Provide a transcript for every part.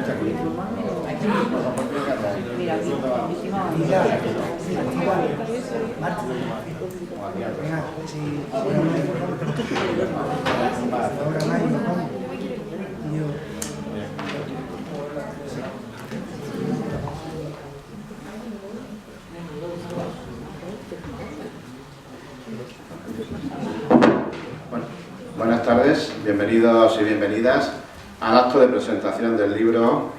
Mira, aquí, Bueno, buenas tardes, bienvenidos y bienvenidas al acto de presentación del libro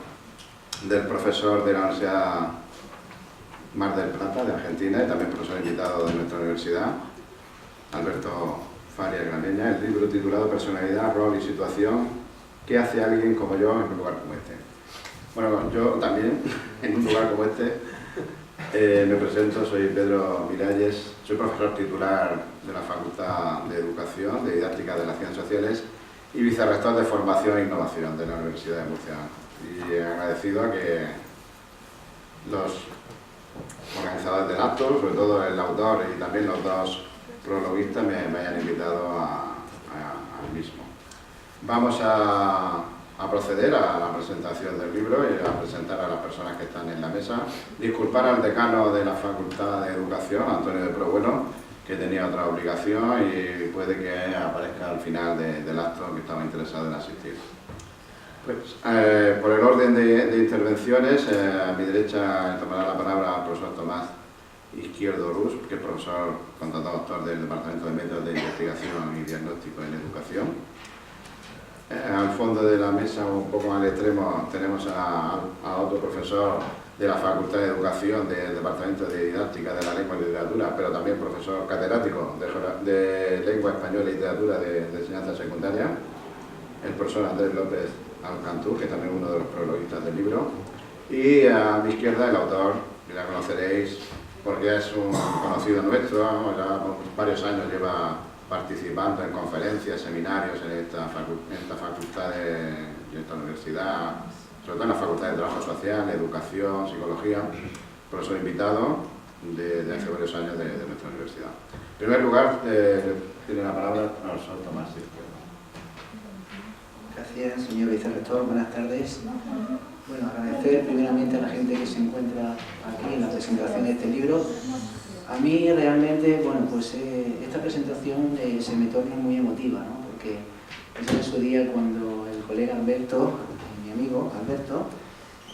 del profesor de la Universidad Mar del Plata de Argentina y también profesor invitado de nuestra universidad, Alberto Faria Graneña, el libro titulado Personalidad, Rol y Situación, ¿qué hace alguien como yo en un lugar como este? Bueno, yo también, en un lugar como este, me presento, soy Pedro Miralles, soy profesor titular de la Facultad de Educación, de Didáctica de las Ciencias Sociales y vicerrector de Formación e Innovación de la Universidad de Murcia. Y agradecido a que los organizadores del acto, sobre todo el autor y también los dos prologuistas, me hayan invitado al mismo. Vamos a proceder a la presentación del libro y a presentar a las personas que están en la mesa. Disculpar al decano de la Facultad de Educación, Antonio de Probueno, que tenía otra obligación y puede que aparezca al final del acto, que estaba interesado en asistir. Pues, por el orden de intervenciones, a mi derecha tomará la palabra el profesor Tomás Izquierdo Rus, que es profesor contratado doctor del Departamento de Métodos de Investigación y Diagnóstico en Educación. Al fondo de la mesa, un poco al extremo, tenemos a otro profesor de la Facultad de Educación del Departamento de Didáctica de la Lengua y Literatura, pero también profesor catedrático de Lengua Española y Literatura de Enseñanza Secundaria, el profesor Andrés López Alcantú, que también es uno de los prologuistas del libro, y a mi izquierda el autor, que ya conoceréis porque es un conocido nuestro, ya por varios años lleva participando en conferencias, seminarios en esta facultad y esta universidad, sobre todo en la Facultad de Trabajo Social, Educación, Psicología, profesor invitado de hace varios años de nuestra universidad. En primer lugar, tiene la palabra el profesor Tomás Izquierdo. Gracias, señor vicerrector. Buenas tardes. Bueno, agradecer primeramente a la gente que se encuentra aquí en la presentación de este libro. A mí realmente, bueno, pues esta presentación se me torna muy emotiva, ¿no? Porque es en su día cuando el colega Alberto, mi amigo Alberto,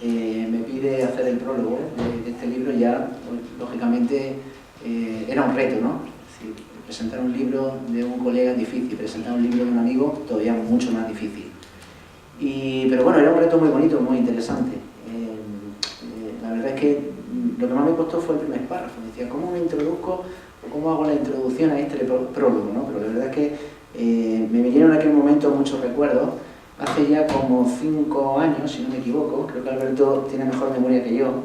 me pide hacer el prólogo de este libro, ya, pues, lógicamente, era un reto, ¿no? Es decir, presentar un libro de un colega es difícil, presentar un libro de un amigo todavía mucho más difícil. Pero bueno, era un reto muy bonito, muy interesante. La verdad es que lo que más me costó fue el primer párrafo. Decía, ¿cómo me introduzco o cómo hago la introducción a este prólogo, ¿no? Pero la verdad es que me vinieron en aquel momento muchos recuerdos. Hace ya como 5 años, si no me equivoco, creo que Alberto tiene mejor memoria que yo.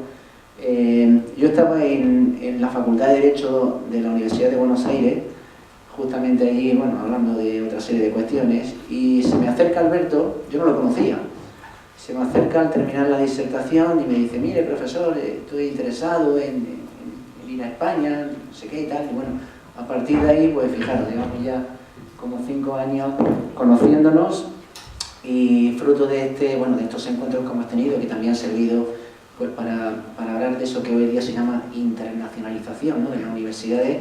Yo estaba en la Facultad de Derecho de la Universidad de Buenos Aires, justamente allí, bueno, hablando de otra serie de cuestiones, y se me acerca Alberto, yo no lo conocía, se me acerca al terminar la disertación y me dice, mire profesor, estoy interesado en ir a España, no sé qué y tal, y bueno, a partir de ahí, pues fijaros, llevamos ya como 5 años conociéndonos y fruto de estos encuentros que hemos tenido, que también han servido pues para hablar de eso que hoy día se llama internacionalización, ¿no? De las universidades.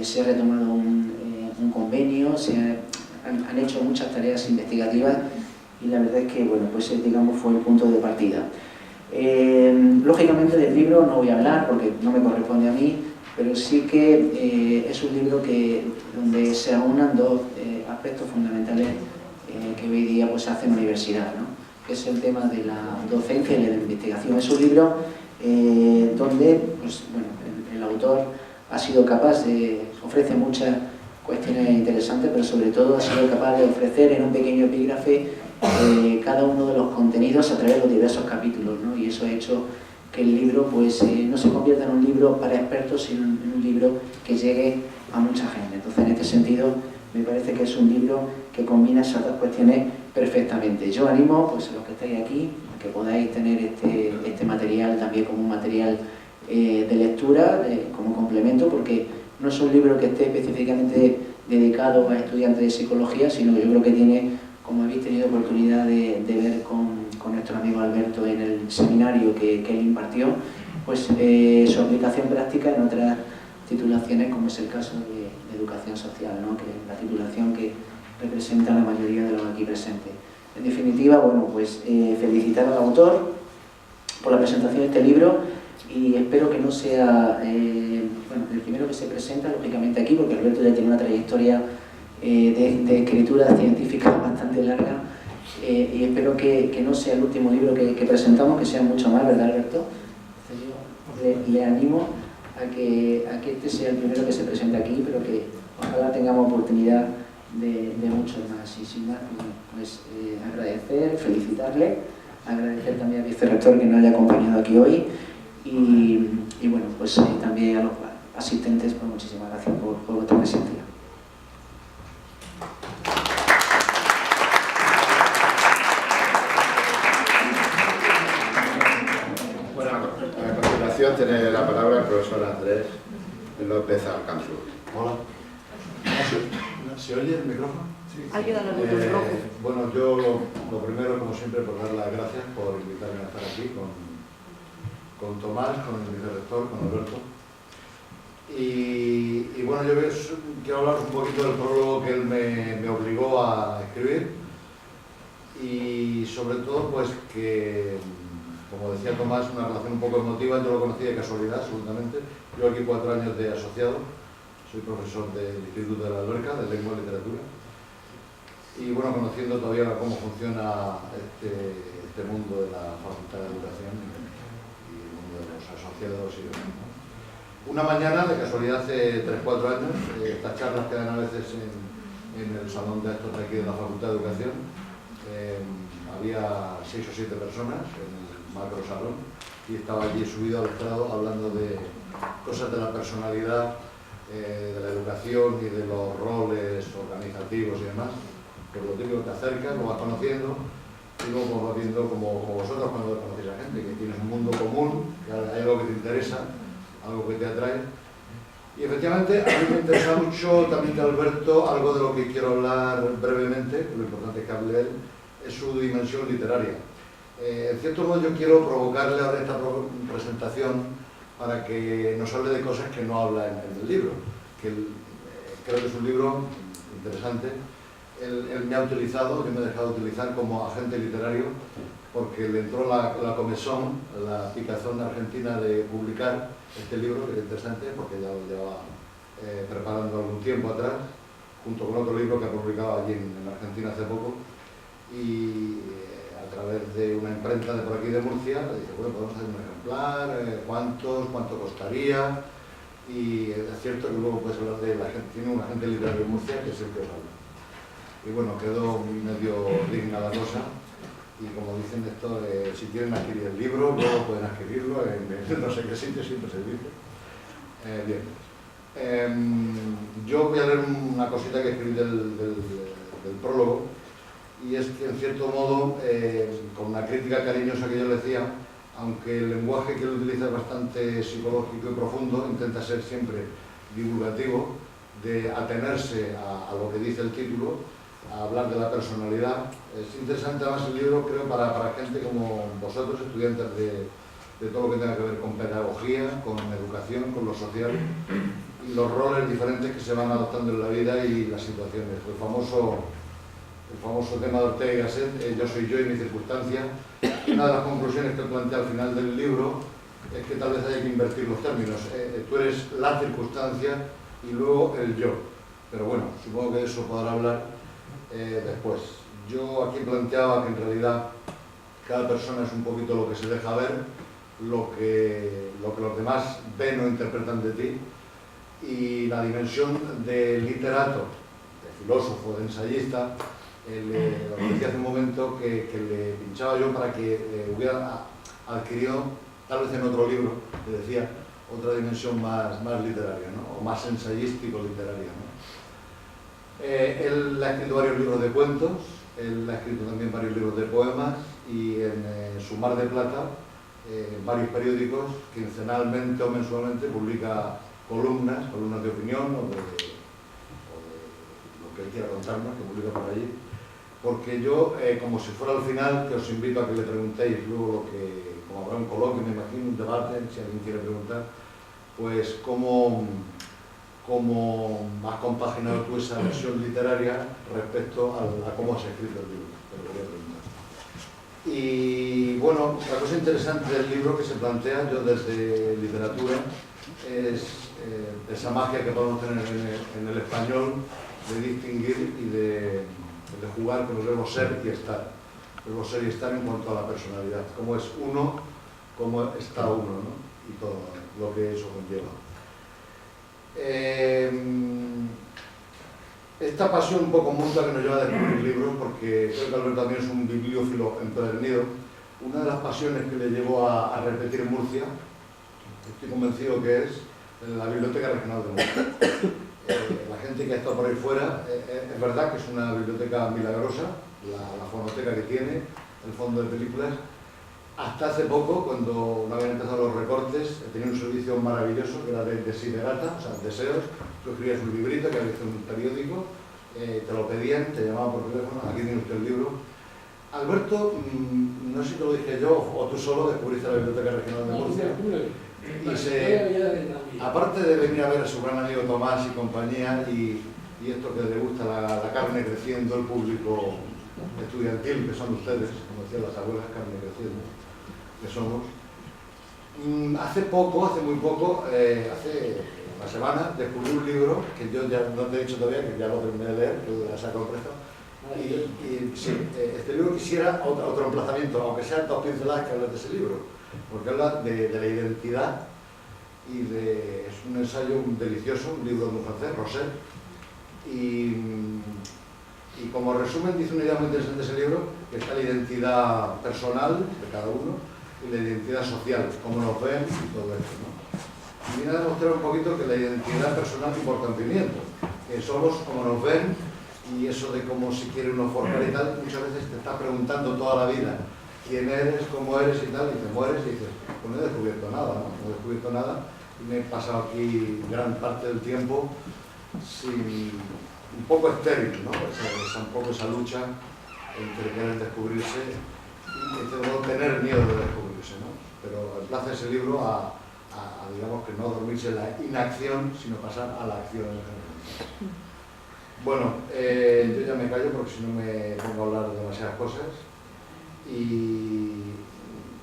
Se ha retomado un convenio, han hecho muchas tareas investigativas y la verdad es que, bueno, pues digamos fue el punto de partida. Lógicamente del libro no voy a hablar porque no me corresponde a mí, pero sí que es un libro donde se aunan dos aspectos fundamentales que hoy día pues hace en la universidad, ¿no? Que es el tema de la docencia y la investigación. Es un libro donde pues, bueno, el autor ha sido capaz ofrece muchas cuestiones interesantes, pero sobre todo ha sido capaz de ofrecer en un pequeño epígrafe cada uno de los contenidos a través de los diversos capítulos, ¿no? Y eso ha hecho que el libro pues, no se convierta en un libro para expertos, sino en un libro que llegue a mucha gente. Entonces, en este sentido, me parece que es un libro que combina esas dos cuestiones perfectamente. Yo animo pues, a los que estáis aquí a que podáis tener este material también como un material de lectura, como complemento, porque no es un libro que esté específicamente dedicado a estudiantes de psicología, sino que yo creo que tiene, como habéis tenido oportunidad de ver con con nuestro amigo Alberto en el seminario que él impartió, pues su aplicación práctica en otras titulaciones, como es el caso de educación social, ¿no? Que es la titulación que representa la mayoría de los aquí presentes. En definitiva, bueno, pues felicitar al autor por la presentación de este libro y espero que no sea bueno, el primero que se presenta, lógicamente aquí, porque Alberto ya tiene una trayectoria de escritura científica bastante larga y espero que no sea el último libro que presentamos, que sea mucho más, ¿verdad, Alberto? Le animo a que este sea el primero que se presente aquí, pero que ojalá tengamos oportunidad de muchos más. Y sin más, pues agradecer, felicitarle, agradecer también al vicerrector que nos haya acompañado aquí hoy y bueno, pues también a los asistentes, pues muchísimas gracias por vuestra presencia. Bueno, a continuación tiene la palabra el profesor Andrés López Alcanzú. Hola. ¿Se oye el micrófono? Sí. Ayúdanos con tus rojos. Bueno, yo lo primero, como siempre, por dar las gracias por invitarme a estar aquí con Tomás, con el vicerrector, con Alberto. Y bueno, yo quiero hablar un poquito del prólogo que él me obligó a escribir y sobre todo, pues que, como decía Tomás, una relación un poco emotiva. Yo lo conocí de casualidad, absolutamente. Yo aquí 4 años de asociado. Soy profesor del Instituto de la Alberca, de Lengua y Literatura. Y bueno, conociendo todavía cómo funciona este mundo de la Facultad de Educación y el mundo de los asociados y demás, ¿no? Una mañana, de casualidad, hace 3 o 4 años, estas charlas que dan a veces en el salón de actos de aquí de la Facultad de Educación, había 6 o 7 personas en el macro salón y estaba allí subido al estrado hablando de cosas de la personalidad, de la educación y de los roles organizativos y demás. Pues lo típico, te acercas, lo vas conociendo y luego vas viendo como vosotros cuando conocéis a gente, que tienes un mundo común, que hay algo que te interesa, algo que te atrae. Y efectivamente a mí me interesa mucho también de Alberto, algo de lo que quiero hablar brevemente, lo importante es que hable él, es su dimensión literaria. En cierto modo yo quiero provocarle ahora esta presentación para que nos hable de cosas que no habla en el libro, que creo que es un libro interesante. Él me ha utilizado, yo me he dejado utilizar como agente literario, porque le entró la comezón, la picazón argentina de publicar este libro, que es interesante, porque ya lo llevaba preparando algún tiempo atrás, junto con otro libro que ha publicado allí en Argentina hace poco, y a través de una imprenta de por aquí de Murcia, le dije, bueno, podemos hacer un ejemplar, cuánto costaría, y es cierto que luego puedes hablar de la gente, tiene un agente literario en Murcia que es el que os habla. Y bueno, quedó medio digna la cosa, y como dicen esto, si quieren adquirir el libro, luego pueden adquirirlo en no sé qué sitio, siempre se dice. Bien. Yo voy a leer una cosita que escribí del prólogo, y es que en cierto modo, con una crítica cariñosa que yo le decía, aunque el lenguaje que él utiliza es bastante psicológico y profundo, intenta ser siempre divulgativo, de atenerse a lo que dice el título, a hablar de la personalidad. Es interesante además el libro, creo, para gente como vosotros, estudiantes de todo lo que tenga que ver con pedagogía, con educación, con lo social, y los roles diferentes que se van adoptando en la vida y las situaciones. El famoso tema de Ortega y Gasset, yo soy yo y mi circunstancia. Una de las conclusiones que plantea al final del libro es que tal vez haya que invertir los términos. Tú eres la circunstancia y luego el yo. Pero bueno, supongo que de eso podrá hablar después. Yo aquí planteaba que en realidad cada persona es un poquito lo que se deja ver, lo que los demás ven o interpretan de ti, y la dimensión de literato, de filósofo, de ensayista, lo decía hace un momento que le pinchaba yo para que hubiera adquirido, tal vez en otro libro, le decía, otra dimensión más literaria, ¿no? O más ensayístico-literaria, ¿no? Él ha escrito varios libros de cuentos, él ha escrito también varios libros de poemas, y en su Mar de Plata, varios periódicos, quincenalmente o mensualmente, publica columnas de opinión o de lo que él quiera contarnos, que publica por allí. porque yo, como si fuera al final, que os invito a que le preguntéis luego lo que, como habrá un coloquio, me imagino, un debate, si alguien quiere preguntar, pues cómo has compaginado tú esa versión literaria respecto a cómo has escrito el libro, te lo quería preguntar. Y bueno, la cosa interesante del libro que se plantea, yo desde literatura, es esa magia que podemos tener en el español de distinguir y de jugar con los verbos ser y estar. Verbo ser y estar en cuanto a la personalidad, cómo es uno, cómo está uno, ¿no? Y todo lo que eso conlleva. Esta pasión un poco mutua que nos lleva a descubrir libros, porque creo que Alberto también es un bibliófilo empedernido, una de las pasiones que le llevó a repetir Murcia, estoy convencido que es la Biblioteca Regional de Murcia. La gente que ha estado por ahí fuera, es verdad que es una biblioteca milagrosa, la fonoteca que tiene, el fondo de películas. Hasta hace poco, cuando no habían empezado los recortes, tenía un servicio maravilloso que era de desiderata, o sea, deseos. Tú escribías un librito que había visto en un periódico, te lo pedían, te llamaban por teléfono, aquí tiene usted el libro. Alberto, no sé si te lo dije yo o tú solo descubriste la Biblioteca Regional de Murcia. Y aparte de venir a ver a su gran amigo Tomás y compañía, y esto que le gusta, la carne creciendo, el público estudiantil que son ustedes, como decían las abuelas, carne creciendo, que somos. Hace muy poco, hace una semana, descubrí un libro que yo ya no te he dicho todavía, que ya lo terminé de leer, que ya saco el precio. Y sí, este libro quisiera otro emplazamiento, aunque sean dos pinceladas que hablan de ese libro, porque habla de la identidad y es un ensayo delicioso, un libro de un francés, Rosset, y como resumen dice una idea muy interesante de ese libro, que está la identidad personal de cada uno y la identidad social, cómo nos ven y todo esto, ¿no? Y viene a demostrar un poquito que la identidad personal importa un pimiento, que somos como nos ven, y eso de cómo se quiere uno formar y tal, muchas veces te estás preguntando toda la vida quién eres, cómo eres y tal, y te mueres y dices, pues no he descubierto nada, ¿no? No he descubierto nada, y me he pasado aquí gran parte del tiempo un poco estéril, ¿no? Un poco esa lucha entre querer descubrirse y no tener miedo de descubrirse, ¿no? Pero emplaza ese libro a digamos que no dormirse en la inacción, sino pasar a la acción en general. Bueno, yo ya me callo porque si no me pongo a hablar de demasiadas cosas. Y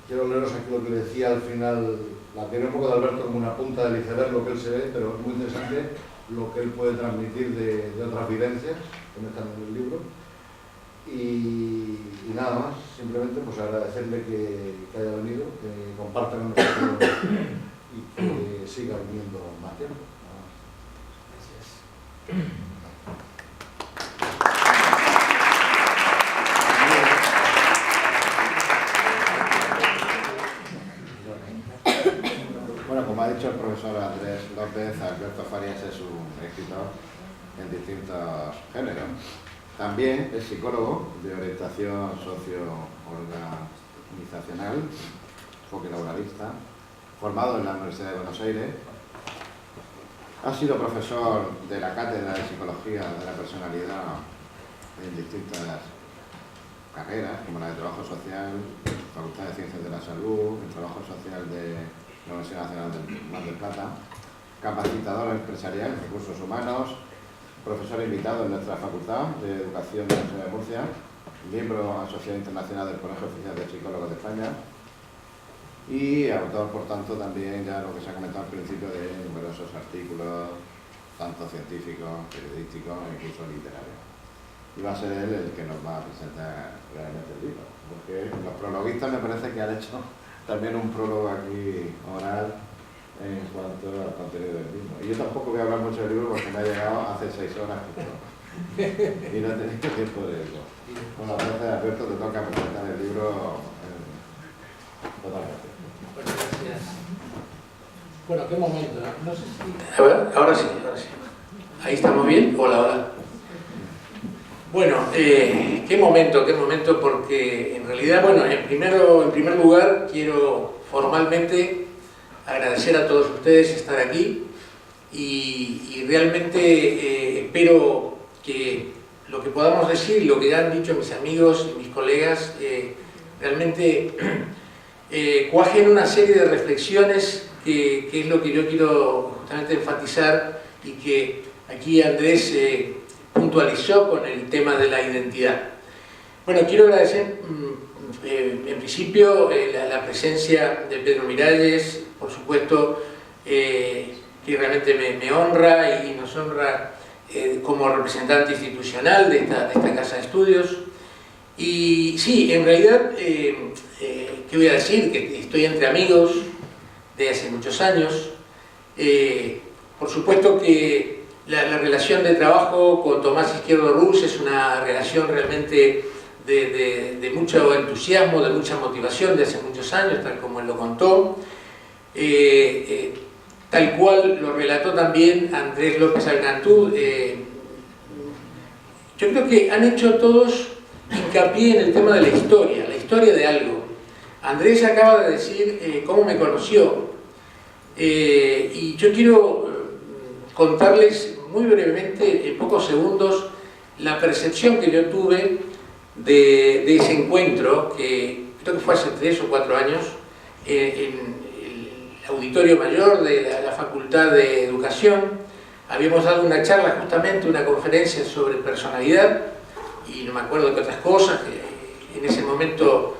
quiero leeros aquí lo que decía al final, la teoría un poco de Alberto como una punta del iceberg, lo que él se ve, pero es muy interesante lo que él puede transmitir de otras vivencias que no están en el libro. Y nada más, simplemente pues agradecerle que haya venido, que comparta con nosotros y que siga viniendo más tiempo. Gracias. Bueno, como ha dicho el profesor Andrés López, Alberto Farías es un escritor en distintos géneros. También es psicólogo de orientación socio-organizacional, enfoque laboralista, formado en la Universidad de Buenos Aires. Ha sido profesor de la Cátedra de Psicología de la Personalidad en distintas carreras, como la de Trabajo Social, Facultad de Ciencias de la Salud, el Trabajo Social de la Universidad Nacional del Mar del Plata, capacitador empresarial en recursos humanos, profesor invitado en nuestra Facultad de Educación de la Universidad de Murcia, miembro de la Sociedad Internacional del Colegio Oficial de Psicólogos de España y autor, por tanto, también ya lo que se ha comentado al principio de numerosos artículos, tanto científicos, periodísticos e incluso literarios. Y va a ser él el que nos va a presentar realmente el libro, porque los prologuistas me parece que han hecho también un prólogo aquí oral en cuanto al contenido del mismo. Y yo tampoco voy a hablar mucho del libro porque me ha llegado hace 6 horas y no he tenido tiempo de leerlo. Bueno, gracias, Alberto, te toca presentar el libro totalmente. Bueno, gracias. Bueno, qué momento, ¿no? No sé si... A ver, ahora sí. Ahí estamos bien. Hola, hola. Bueno, qué momento, porque en realidad, bueno, en primer lugar quiero formalmente agradecer a todos ustedes estar aquí y realmente espero que lo que podamos decir y lo que ya han dicho mis amigos y mis colegas realmente cuajen una serie de reflexiones que es lo que yo quiero justamente enfatizar y que aquí Andrés puntualizó con el tema de la identidad. Bueno, quiero agradecer en principio la presencia de Pedro Miralles, por supuesto, que realmente me honra y nos honra como representante institucional de esta casa de estudios. Y sí, en realidad, ¿qué voy a decir? Que estoy entre amigos de hace muchos años. Por supuesto que la relación de trabajo con Tomás Izquierdo Ruz es una relación realmente de mucho entusiasmo, de mucha motivación de hace muchos años, tal como él lo contó. Tal cual lo relató también Andrés López Alcantú. Yo creo que han hecho todos hincapié en el tema de la historia de algo. Andrés acaba de decir cómo me conoció. Y yo quiero contarles muy brevemente, en pocos segundos, la percepción que yo tuve de ese encuentro, que creo que fue hace 3 o 4 años, en el auditorio mayor de la Facultad de Educación. Habíamos dado una charla, justamente una conferencia sobre personalidad, y no me acuerdo de otras cosas que en ese momento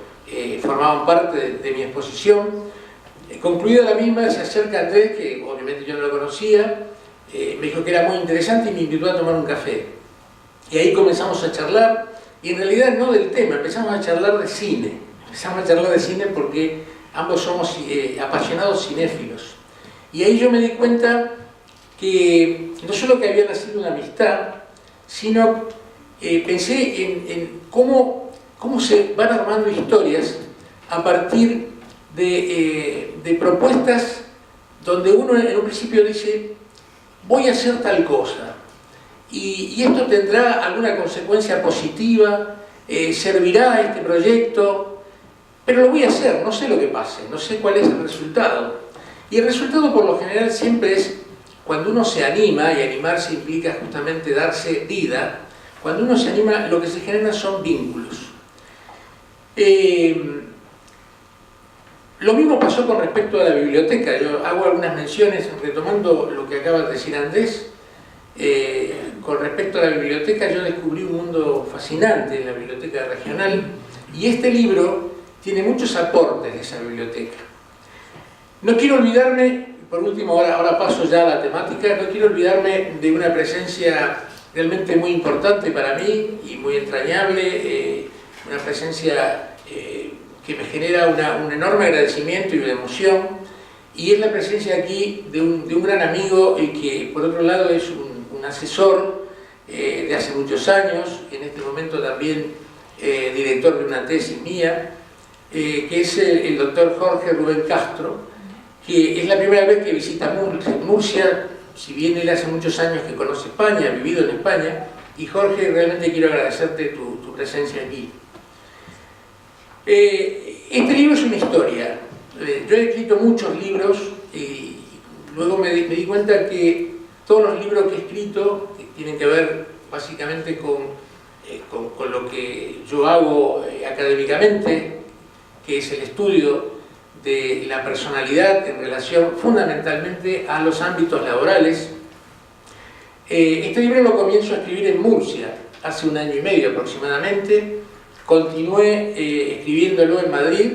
formaban parte de mi exposición. Concluida la misma, se acerca Andrés, que obviamente yo no lo conocía, me dijo que era muy interesante y me invitó a tomar un café. Y ahí comenzamos a charlar, y en realidad no del tema, empezamos a charlar de cine. Empezamos a charlar de cine porque ambos somos apasionados cinéfilos. Y ahí yo me di cuenta que no solo que había nacido una amistad, sino pensé en cómo se van armando historias a partir de propuestas donde uno en un principio dice, voy a hacer tal cosa, y esto tendrá alguna consecuencia positiva, servirá a este proyecto, pero lo voy a hacer, no sé lo que pase, no sé cuál es el resultado. Y el resultado por lo general siempre es cuando uno se anima, y animarse implica justamente darse vida. Cuando uno se anima, lo que se generan son vínculos. Lo mismo pasó con respecto a la biblioteca. Yo hago algunas menciones, retomando lo que acaba de decir Andrés. Con respecto a la biblioteca, yo descubrí un mundo fascinante en la biblioteca regional, y este libro tiene muchos aportes de esa biblioteca. No quiero olvidarme, por último, ahora paso ya a la temática, no quiero olvidarme de una presencia realmente muy importante para mí y muy entrañable, una presencia que me genera un enorme agradecimiento y una emoción, y es la presencia aquí de un gran amigo y que por otro lado es un asesor de hace muchos años, en este momento también director de una tesis mía, que es el doctor Jorge Rubén Castro, que es la primera vez que visita Murcia, si bien él hace muchos años que conoce España, ha vivido en España. Y Jorge, realmente quiero agradecerte tu presencia aquí. Este libro es una historia. Yo he escrito muchos libros y luego me di cuenta que todos los libros que he escrito, que tienen que ver básicamente con lo que yo hago académicamente, que es el estudio de la personalidad en relación fundamentalmente a los ámbitos laborales. Este libro lo comienzo a escribir en Murcia, hace 1 año y medio aproximadamente. Continué escribiéndolo en Madrid,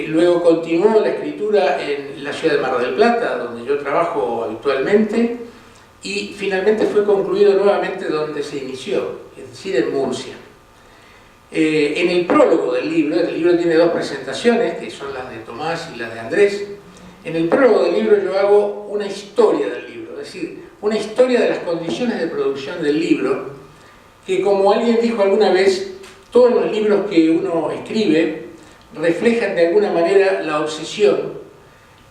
luego continuó la escritura en la ciudad de Mar del Plata, donde yo trabajo habitualmente, y finalmente fue concluido nuevamente donde se inició, es decir, en Murcia. En el prólogo del libro, el libro tiene 2 presentaciones, que son las de Tomás y las de Andrés. En el prólogo del libro yo hago una historia del libro, es decir, una historia de las condiciones de producción del libro, que como alguien dijo alguna vez, todos los libros que uno escribe reflejan de alguna manera la obsesión,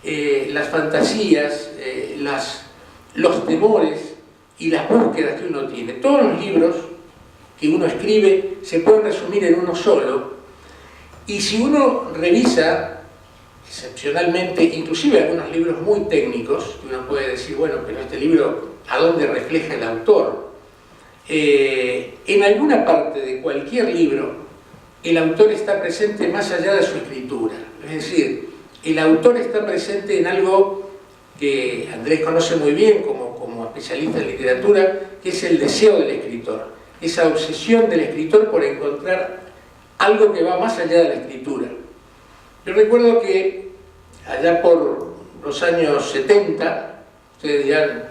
las fantasías, los temores y las búsquedas que uno tiene. Todos los libros que uno escribe se pueden resumir en uno solo, y si uno revisa excepcionalmente, inclusive algunos libros muy técnicos, que uno puede decir, bueno, pero este libro, ¿a dónde refleja el autor? en alguna parte de cualquier libro, el autor está presente más allá de su escritura. Es decir, el autor está presente en algo que Andrés conoce muy bien como especialista en literatura, que es el deseo del escritor. Esa obsesión del escritor por encontrar algo que va más allá de la escritura. Yo recuerdo que allá por los años 70, ustedes dirán,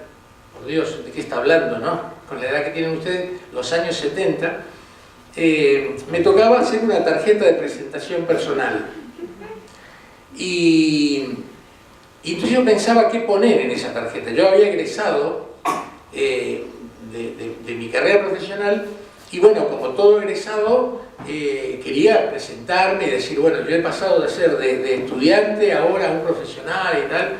por Dios, ¿de qué está hablando, no? Con la edad que tienen ustedes, los años 70, me tocaba hacer una tarjeta de presentación personal. Y entonces yo pensaba qué poner en esa tarjeta. Yo había egresado de mi carrera profesional y bueno, como todo egresado, quería presentarme y decir, bueno, yo he pasado de ser de estudiante ahora a un profesional y tal.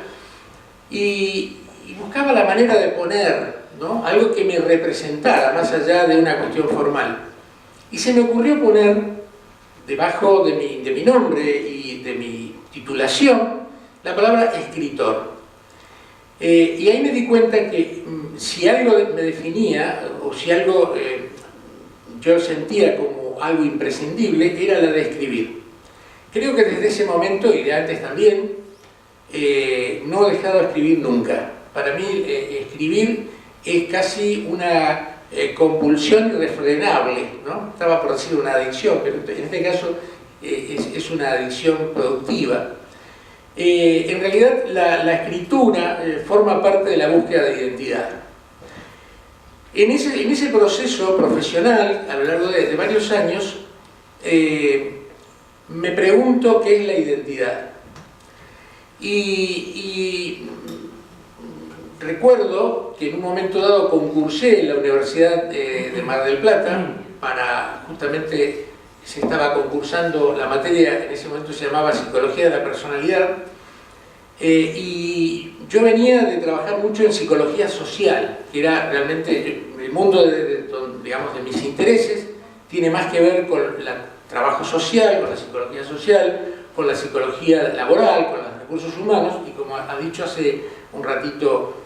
Y buscaba la manera de poner, ¿no?, algo que me representara más allá de una cuestión formal. Y se me ocurrió poner debajo de mi nombre y de mi titulación la palabra escritor. Y ahí me di cuenta que si algo me definía o si algo yo sentía como algo imprescindible era la de escribir. Creo que desde ese momento y de antes también no he dejado de escribir nunca. Para mí escribir es casi una compulsión irrefrenable, ¿no? Estaba por decir una adicción, pero en este caso es una adicción productiva. En realidad la escritura forma parte de la búsqueda de identidad. En ese proceso profesional, a lo largo de varios años, me pregunto qué es la identidad. Y recuerdo que en un momento dado concursé en la Universidad de Mar del Plata para, justamente se estaba concursando la materia, en ese momento se llamaba Psicología de la Personalidad, y yo venía de trabajar mucho en psicología social, que era realmente el mundo digamos, de mis intereses, tiene más que ver con el trabajo social, con la psicología social, con la psicología laboral, con los recursos humanos, y como ha dicho hace un ratito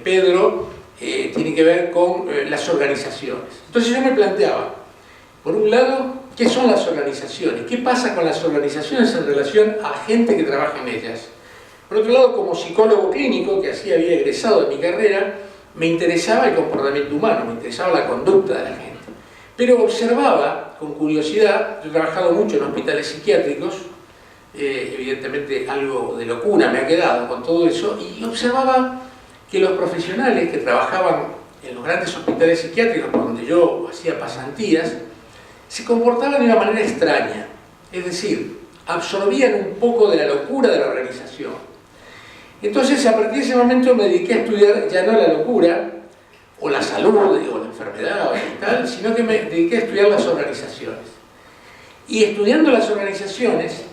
Pedro, tiene que ver con las organizaciones. Entonces yo me planteaba, por un lado, ¿qué son las organizaciones? ¿Qué pasa con las organizaciones en relación a gente que trabaja en ellas? Por otro lado, como psicólogo clínico, que así había egresado de mi carrera, me interesaba el comportamiento humano, me interesaba la conducta de la gente. Pero observaba con curiosidad, yo he trabajado mucho en hospitales psiquiátricos, evidentemente algo de locura me ha quedado con todo eso, y observaba que los profesionales que trabajaban en los grandes hospitales psiquiátricos, donde yo hacía pasantías, se comportaban de una manera extraña, es decir, absorbían un poco de la locura de la organización. Entonces, a partir de ese momento me dediqué a estudiar ya no la locura, o la salud, o la enfermedad, y tal, sino que me dediqué a estudiar las organizaciones. Y estudiando las organizaciones,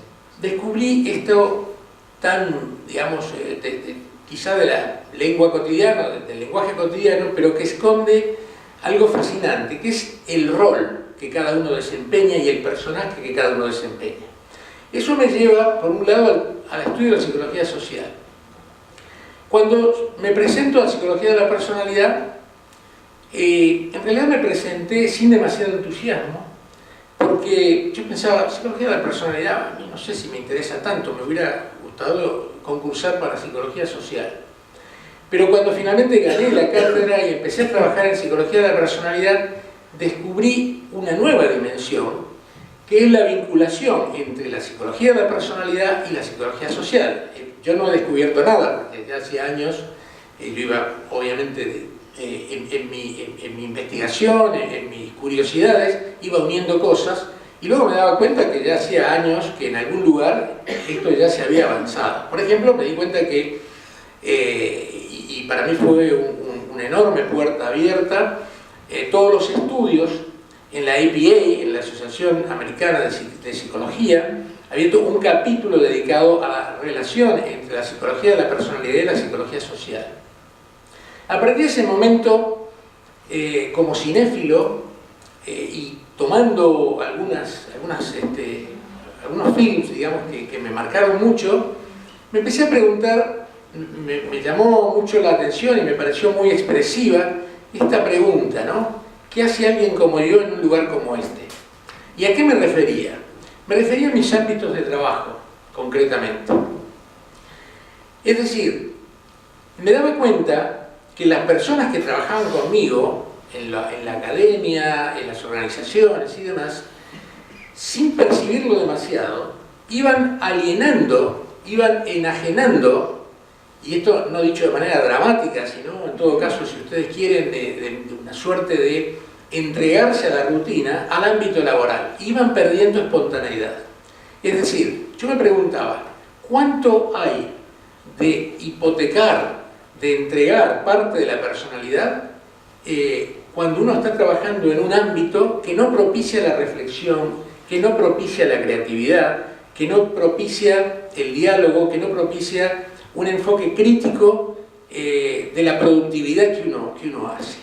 descubrí esto tan, digamos, quizá de la lengua cotidiana, del lenguaje cotidiano, pero que esconde algo fascinante, que es el rol que cada uno desempeña y el personaje que cada uno desempeña. Eso me lleva, por un lado, al estudio de la psicología social. Cuando me presento a la psicología de la personalidad, en realidad me presenté sin demasiado entusiasmo, porque yo pensaba, psicología de la personalidad, a mí no sé si me interesa tanto, me hubiera gustado concursar para psicología social. Pero cuando finalmente gané la cátedra y empecé a trabajar en psicología de la personalidad, descubrí una nueva dimensión, que es la vinculación entre la psicología de la personalidad y la psicología social. Yo no he descubierto nada, porque ya hace años, yo iba, obviamente, en mi investigación, en mis curiosidades, iba uniendo cosas, y luego me daba cuenta que ya hacía años que en algún lugar esto ya se había avanzado. Por ejemplo, me di cuenta que, y para mí fue una enorme puerta abierta, todos los estudios en la APA, en la Asociación Americana de Psicología, había todo un capítulo dedicado a la relación entre la psicología de la personalidad y la psicología social. A partir de ese momento, como cinéfilo, y tomando algunos films, digamos, que me marcaron mucho, me empecé a preguntar, me llamó mucho la atención y me pareció muy expresiva esta pregunta, ¿no? ¿Qué hace alguien como yo en un lugar como este? ¿Y a qué me refería? Me refería a mis ámbitos de trabajo, concretamente. Es decir, me daba cuenta que las personas que trabajaban conmigo en la academia, en las organizaciones y demás, sin percibirlo demasiado, iban alienando, iban enajenando, y esto no dicho de manera dramática, sino en todo caso, si ustedes quieren, de una suerte de entregarse a la rutina, al ámbito laboral. Iban perdiendo espontaneidad. Es decir, yo me preguntaba, ¿cuánto hay de hipotecar, de entregar parte de la personalidad cuando uno está trabajando en un ámbito que no propicia la reflexión, que no propicia la creatividad, que no propicia el diálogo, que no propicia un enfoque crítico de la productividad que uno hace?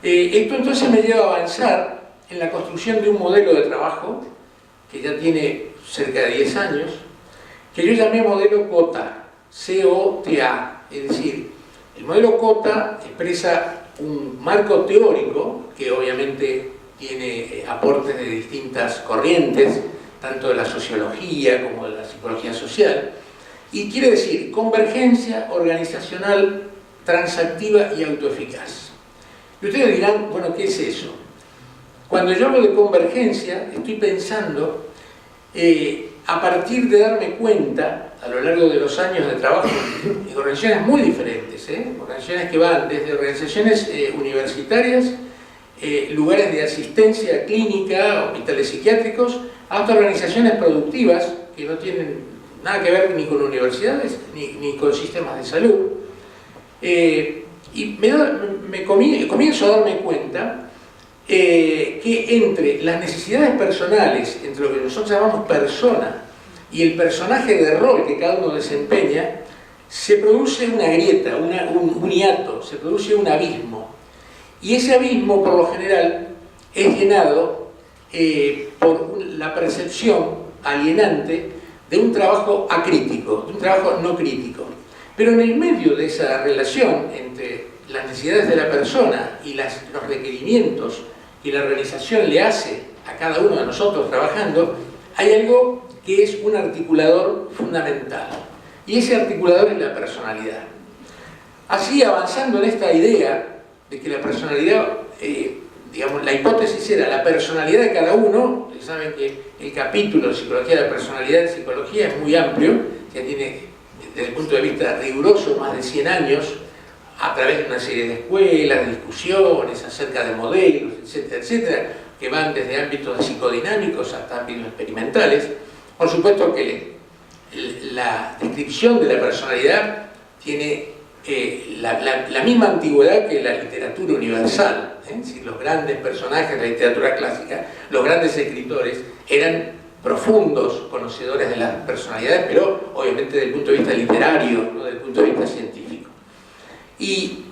Esto entonces me lleva a avanzar en la construcción de un modelo de trabajo que ya tiene cerca de 10 años, que yo llamé modelo COTA, C-O-T-A. Es decir, el modelo COTA expresa un marco teórico que obviamente tiene aportes de distintas corrientes, tanto de la sociología como de la psicología social, y quiere decir convergencia organizacional, transactiva y autoeficaz. Y ustedes dirán, bueno, ¿qué es eso? Cuando yo hablo de convergencia, estoy pensando a partir de darme cuenta, a lo largo de los años de trabajo, en organizaciones muy diferentes, organizaciones que van desde organizaciones universitarias, lugares de asistencia clínica, hospitales psiquiátricos, hasta organizaciones productivas que no tienen nada que ver ni con universidades ni con sistemas de salud. Y comienzo a darme cuenta que entre las necesidades personales, entre lo que nosotros llamamos persona y el personaje de rol que cada uno desempeña, se produce una grieta, un hiato, se produce un abismo. Y ese abismo, por lo general, es llenado por la percepción alienante de un trabajo acrítico, de un trabajo no crítico. Pero en el medio de esa relación entre las necesidades de la persona y los requerimientos que la organización le hace a cada uno de nosotros trabajando, hay algo que es un articulador fundamental. Y ese articulador es la personalidad. Así, avanzando en esta idea de que la personalidad, digamos, la hipótesis era la personalidad de cada uno. Ustedes saben que el capítulo de psicología de la personalidad en psicología es muy amplio, ya tiene, desde el punto de vista riguroso, más de 100 años, a través de una serie de escuelas, de discusiones acerca de modelos, etcétera, etcétera, que van desde ámbitos psicodinámicos hasta ámbitos experimentales. Por supuesto que la descripción de la personalidad tiene la misma antigüedad que la literatura universal. Es decir, los grandes personajes de la literatura clásica, los grandes escritores, eran profundos conocedores de las personalidades, pero obviamente desde el punto de vista literario, no desde el punto de vista científico. Y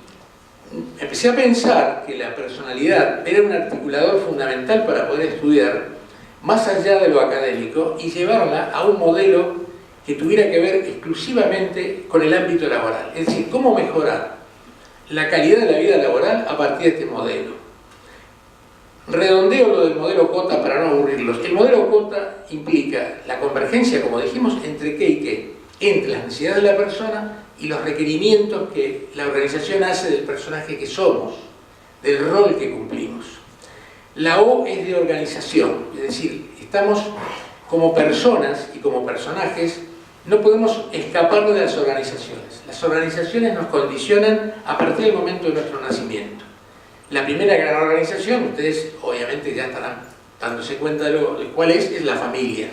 empecé a pensar que la personalidad era un articulador fundamental para poder estudiar más allá de lo académico y llevarla a un modelo que tuviera que ver exclusivamente con el ámbito laboral. Es decir, cómo mejorar la calidad de la vida laboral a partir de este modelo. Redondeo lo del modelo COTA para no aburrirlos. El modelo COTA implica la convergencia, como dijimos, entre qué y qué. Entre las necesidades de la persona y los requerimientos que la organización hace del personaje que somos, del rol que cumplimos. La O es de organización, es decir, estamos como personas y como personajes, no podemos escapar de las organizaciones. Las organizaciones nos condicionan a partir del momento de nuestro nacimiento. La primera gran organización, ustedes obviamente ya estarán dándose cuenta de cuál es la familia,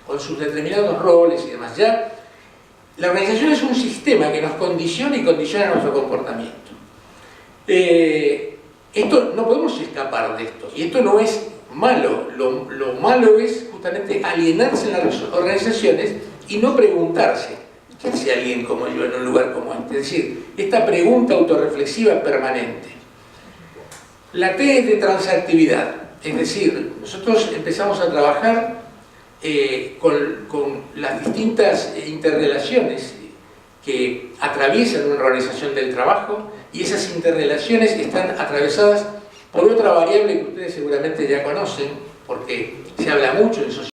con sus determinados roles y demás. Ya la organización es un sistema que nos condiciona y condiciona nuestro comportamiento. Esto no podemos escapar de esto, y esto no es malo. Lo malo es justamente alienarse en las organizaciones y no preguntarse, ¿qué hace alguien como yo en un lugar como este? Es decir, esta pregunta autorreflexiva permanente. La T es de transactividad, es decir, nosotros empezamos a trabajar con las distintas interrelaciones que atraviesan una organización del trabajo, y esas interrelaciones están atravesadas por otra variable que ustedes seguramente ya conocen, porque se habla mucho en sociología